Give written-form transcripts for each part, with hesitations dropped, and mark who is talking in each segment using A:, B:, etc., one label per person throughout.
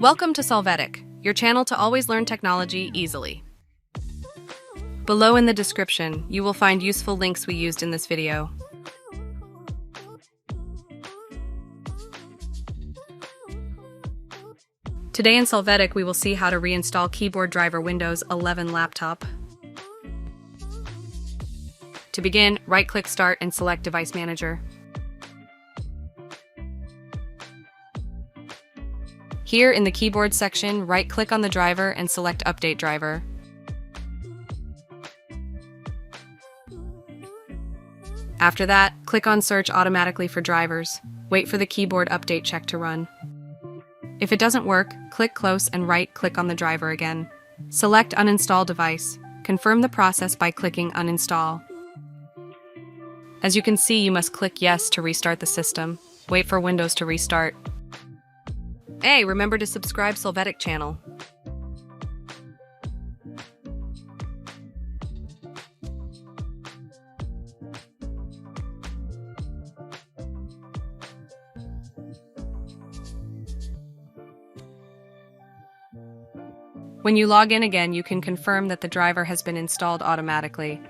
A: Welcome to Solvetic, your channel to always learn technology easily. Below in the description, you will find useful links we used in this video. Today in Solvetic, we will see how to reinstall keyboard driver Windows 11 laptop. To begin, right-click Start and select Device Manager. Here in the keyboard section, right-click on the driver and select Update Driver. After that, click on Search automatically for drivers. Wait for the keyboard update check to run. If it doesn't work, click Close and right-click on the driver again. Select Uninstall Device. Confirm the process by clicking Uninstall. As you can see, you must click Yes to restart the system. Wait for Windows to restart. Hey, remember to subscribe Solvetic channel. When you log in again, you can confirm that the driver has been installed automatically.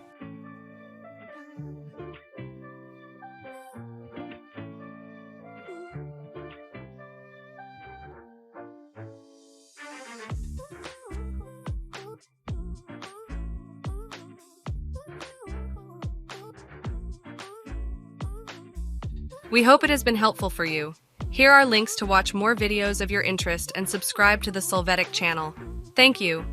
A: We hope it has been helpful for you. Here are links to watch more videos of your interest and subscribe to the Solvetic channel. Thank you.